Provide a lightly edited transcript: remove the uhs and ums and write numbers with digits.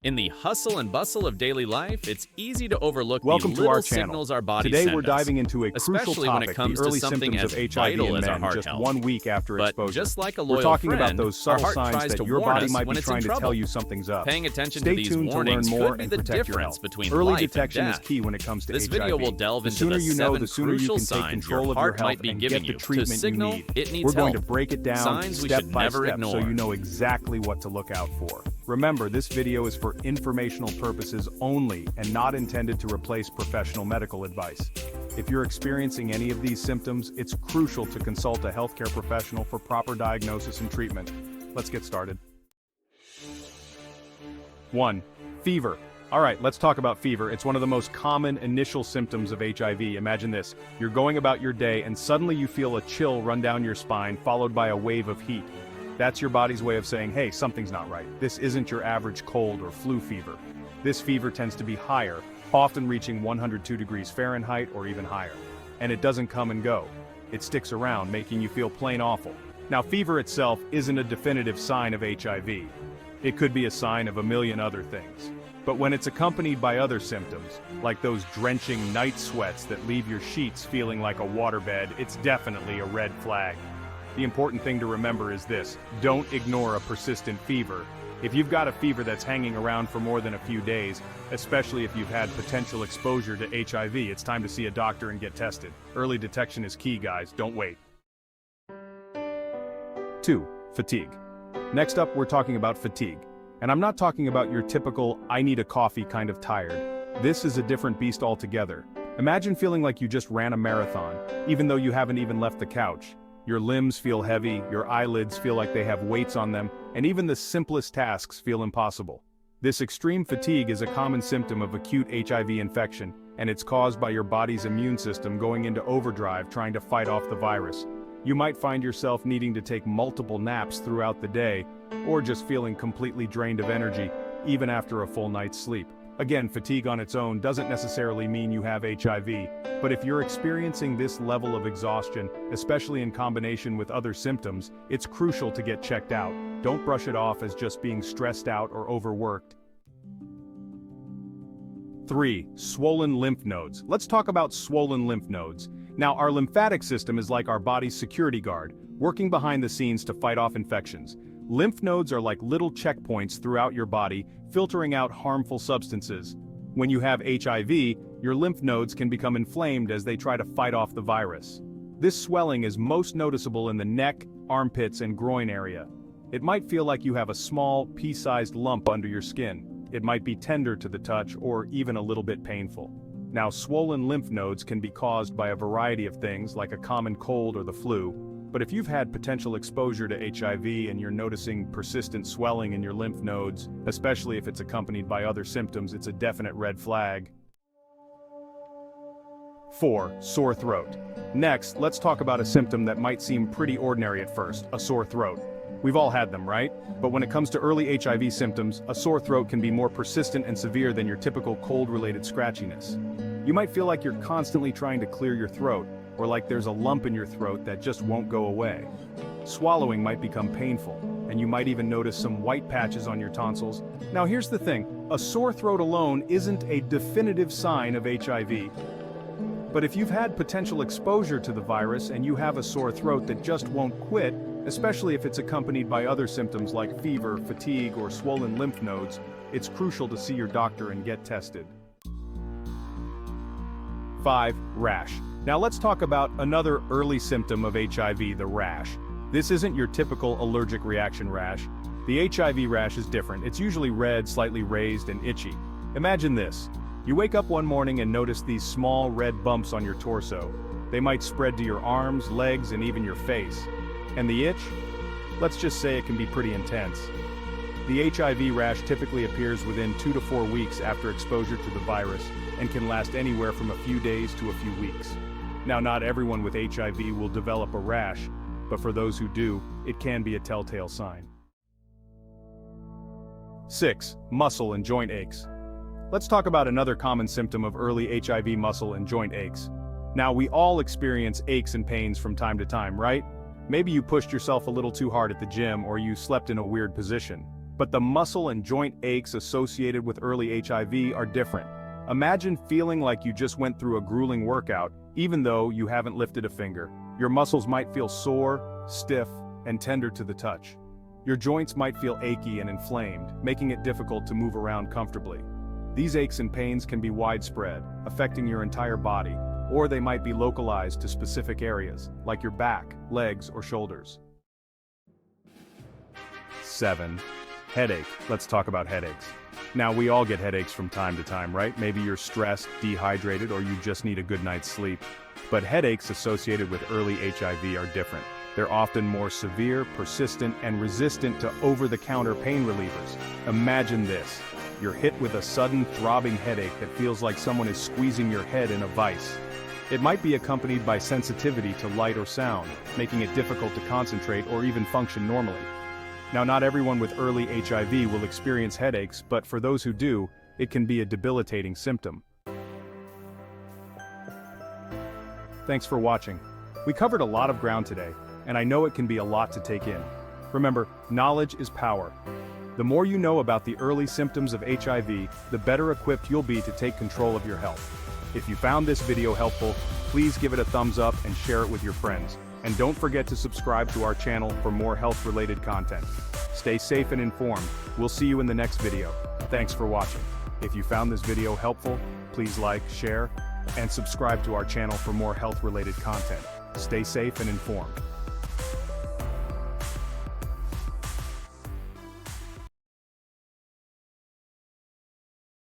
In the hustle and bustle of daily life, it's easy to overlook Welcome the to little our channel. signals our bodies Today send we're us, diving into a crucial especially when it topic, comes the to early something symptoms as of HIV vital in as our men heart just health. 1 week after But exposure. just like a We're loyal talking friend, about those our subtle heart signs tries that to your warn body us might when be it's in trying to trouble. tell you something's up. Paying attention Stay to these tuned to learn warnings more could be and the protect your difference health. between Early life and detection is death. key when it comes to This HIV. video will delve The into sooner the you know, 7 the sooner you crucial can take signs control your of your heart health might be and giving get the you to treatment you signal need. it needs We're going help. to break it down Signs we step should by never step ignore. so you know exactly what to look out for. Remember, this video is for informational purposes only and not intended to replace professional medical advice. If you're experiencing any of these symptoms, it's crucial to consult a healthcare professional for proper diagnosis and treatment. Let's get started. 1. Fever. Alright, let's talk about fever. It's one of the most common initial symptoms of HIV. Imagine this. You're going about your day and suddenly you feel a chill run down your spine followed by a wave of heat. That's your body's way of saying, hey, something's not right. This isn't your average cold or flu fever. This fever tends to be higher, often reaching 102 degrees Fahrenheit or even higher. And it doesn't come and go. It sticks around, making you feel plain awful. Now, fever itself isn't a definitive sign of HIV. It could be a sign of a million other things. But when it's accompanied by other symptoms, like those drenching night sweats that leave your sheets feeling like a waterbed, it's definitely a red flag. The important thing to remember is this: don't ignore a persistent fever. If you've got a fever that's hanging around for more than a few days, especially if you've had potential exposure to HIV, it's time to see a doctor and get tested. Early detection is key, guys. Don't wait. 2. Fatigue. Next up, we're talking about fatigue. And I'm not talking about your typical, I need a coffee kind of tired. This is a different beast altogether. Imagine feeling like you just ran a marathon, even though you haven't even left the couch. Your limbs feel heavy, your eyelids feel like they have weights on them, and even the simplest tasks feel impossible. This extreme fatigue is a common symptom of acute HIV infection, and it's caused by your body's immune system going into overdrive trying to fight off the virus. You might find yourself needing to take multiple naps throughout the day, or just feeling completely drained of energy, even after a full night's sleep. Again, fatigue on its own doesn't necessarily mean you have HIV, but if you're experiencing this level of exhaustion, especially in combination with other symptoms, it's crucial to get checked out. Don't brush it off as just being stressed out or overworked. 3. Swollen lymph nodes. Let's talk about swollen lymph nodes. Now, our lymphatic system is like our body's security guard, working behind the scenes to fight off infections. Lymph nodes are like little checkpoints throughout your body, filtering out harmful substances. When you have HIV, your lymph nodes can become inflamed as they try to fight off the virus. This swelling is most noticeable in the neck, armpits, and groin area. It might feel like you have a small, pea-sized lump under your skin. It might be tender to the touch or even a little bit painful. Now, swollen lymph nodes can be caused by a variety of things like a common cold or the flu, but if you've had potential exposure to HIV and you're noticing persistent swelling in your lymph nodes, especially if it's accompanied by other symptoms, it's a definite red flag. 4. Sore throat. Next, let's talk about a symptom that might seem pretty ordinary at first, a sore throat. We've all had them, right? But when it comes to early HIV symptoms, a sore throat can be more persistent and severe than your typical cold-related scratchiness. You might feel like you're constantly trying to clear your throat, or like there's a lump in your throat that just won't go away. Swallowing might become painful, and you might even notice some white patches on your tonsils. Now here's the thing, a sore throat alone isn't a definitive sign of HIV. But if you've had potential exposure to the virus and you have a sore throat that just won't quit, especially if it's accompanied by other symptoms like fever, fatigue, or swollen lymph nodes, it's crucial to see your doctor and get tested. 5. Rash. Now let's talk about another early symptom of HIV, the rash. This isn't your typical allergic reaction rash. The HIV rash is different. It's usually red, slightly raised, and itchy. Imagine this. You wake up one morning and notice these small red bumps on your torso. They might spread to your arms, legs, and even your face. And the itch? Let's just say it can be pretty intense. The HIV rash typically appears within 2 to 4 weeks after exposure to the virus and can last anywhere from a few days to a few weeks. Now, not everyone with HIV will develop a rash, but for those who do, it can be a telltale sign. 6. Muscle and joint aches. Let's talk about another common symptom of early HIV muscle and joint aches. Now, we all experience aches and pains from time to time, right? Maybe you pushed yourself a little too hard at the gym or you slept in a weird position. But the muscle and joint aches associated with early HIV are different. Imagine feeling like you just went through a grueling workout, even though you haven't lifted a finger. Your muscles might feel sore, stiff, and tender to the touch. Your joints might feel achy and inflamed, making it difficult to move around comfortably. These aches and pains can be widespread, affecting your entire body, or they might be localized to specific areas, like your back, legs, or shoulders. 7. Headache. Let's talk about headaches. Now, we all get headaches from time to time, right? Maybe you're stressed, dehydrated, or you just need a good night's sleep. But headaches associated with early HIV are different. They're often more severe, persistent, and resistant to over-the-counter pain relievers. Imagine this. You're hit with a sudden throbbing headache that feels like someone is squeezing your head in a vice. It might be accompanied by sensitivity to light or sound, making it difficult to concentrate or even function normally. Now, not everyone with early HIV will experience headaches, but for those who do, it can be a debilitating symptom. Thanks for watching. We covered a lot of ground today, and I know it can be a lot to take in. Remember, knowledge is power. The more you know about the early symptoms of HIV, the better equipped you'll be to take control of your health. If you found this video helpful, please give it a thumbs up and share it with your friends. And don't forget to subscribe to our channel for more health-related content. Stay safe and informed. We'll see you in the next video. Thanks for watching. If you found this video helpful, please like, share, and subscribe to our channel for more health-related content. Stay safe and informed.